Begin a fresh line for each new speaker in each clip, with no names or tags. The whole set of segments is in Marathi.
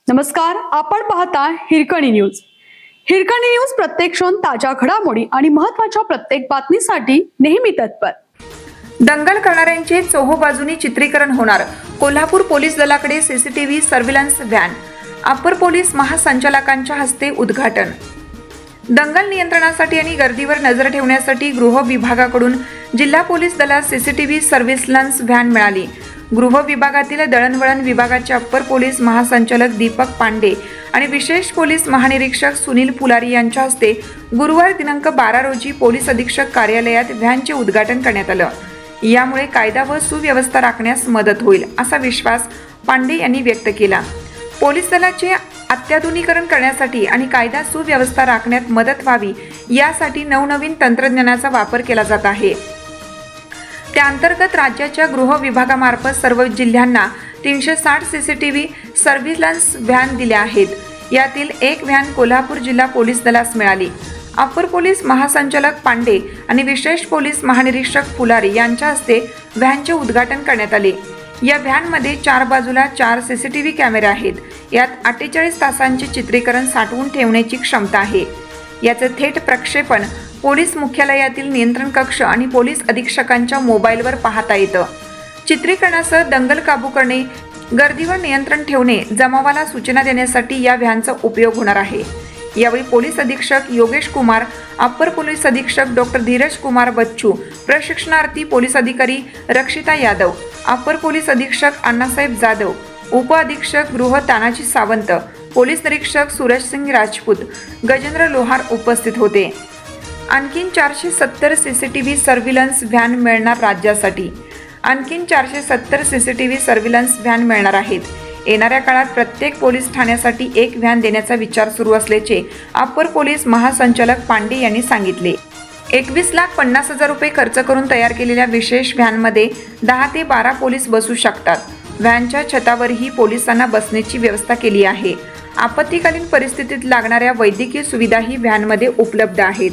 नमस्कार, आपण पाहता हिरकणी न्यूज. हिरकणी न्यूज प्रत्येक क्षण ताज्या घडामोडी आणि महत्त्वाच्या प्रत्येक बातमीसाठी नेहमी तत्पर.
दंगल करणाऱ्यांचे चोहोबाजूनी चित्रीकरण होणार. कोल्हापूर पोलीस दलाकडे CCTV surveillance van. Upper police महासंचालकांच्या हस्ते उद्घाटन. दंगल नियंत्रणासाठी आणि गर्दीवर नजर ठेवण्यासाठी गृह विभागाकडून जिल्हा पोलीस दलात सीसीटीव्ही सर्व्हिलन्स व्हॅन मिळाली. गृह विभागातील दळणवळण विभागाचे अप्पर पोलीस महासंचालक दीपक पांडे आणि विशेष पोलीस महानिरीक्षक सुनील पुलारी यांच्या हस्ते गुरुवार दिनांक 12 रोजी पोलीस अधीक्षक कार्यालयात व्हॅनचे उद्घाटन करण्यात आलं. यामुळे कायदा व सुव्यवस्था राखण्यास मदत होईल असा विश्वास पांडे यांनी व्यक्त केला. पोलीस दलाचे अत्याधुनिकीकरण करण्यासाठी आणि कायदा सुव्यवस्था राखण्यात मदत व्हावी यासाठी नवनवीन तंत्रज्ञानाचा वापर केला जात आहे. त्याअंतर्गत राज्याच्या गृह विभागामार्फत सर्व जिल्ह्यांना 360 सीसीटीव्ही सर्व्हिलन्स व्हॅन दिल्या आहेत. यातील एक व्हॅन कोल्हापूर जिल्हा पोलीस दलास मिळाली. अप्पर पोलीस महासंचालक पांडे आणि विशेष पोलीस महानिरीक्षक पुलारी यांच्या हस्ते व्हॅनचे उद्घाटन करण्यात आले. या व्हॅनमध्ये 4 बाजूला 4 सीसीटीव्ही कॅमेरे आहेत. यात 48 तासांचे चित्रीकरण साठवून ठेवण्याची क्षमता आहे. याचे थेट प्रक्षेपण पोलीस मुख्यालयातील नियंत्रण कक्ष आणि पोलीस अधीक्षकांच्या मोबाईलवर पाहता येतं. चित्रीकरणासह दंगल काबू करणे, गर्दीवर नियंत्रण ठेवणे, जमावाला सूचना देण्यासाठी या व्हॅनचा उपयोग होणार आहे. यावेळी पोलीस अधीक्षक योगेश कुमार, अप्पर पोलीस अधीक्षक डॉक्टर धीरज कुमार बच्चू, प्रशिक्षणार्थी पोलीस अधिकारी रक्षिता यादव, अप्पर पोलीस अधीक्षक अण्णासाहेब जाधव, उप अधीक्षक गृह तानाजी सावंत, पोलीस निरीक्षक सूरजसिंग राजपूत, गजेंद्र लोहार उपस्थित होते. आणखीन 470 सीसीटीव्ही सर्व्हिलन्स व्हॅन मिळणार. राज्यासाठी आणखीन 470 सीसीटीव्ही सर्व्हिलन्स व्हॅन मिळणार आहेत. येणाऱ्या काळात प्रत्येक पोलीस ठाण्यासाठी एक व्हॅन देण्याचा विचार सुरू असल्याचे अप्पर पोलीस महासंचालक पांडे यांनी सांगितले. 21,50,000 रुपये खर्च करून तयार केलेल्या विशेष व्हॅनमध्ये 10 ते 12 पोलीस बसू शकतात. व्हॅनच्या छतावरही पोलिसांना बसण्याची व्यवस्था केली आहे. आपत्कालीन परिस्थितीत लागणाऱ्या वैद्यकीय सुविधाही व्हॅनमध्ये उपलब्ध आहेत.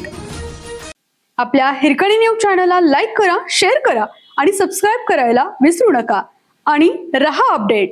आपल्या हिरकणी न्यूज चॅनलला लाईक करा, शेअर करा आणि सबस्क्राईब करायला विसरू नका आणि रहा अपडेट.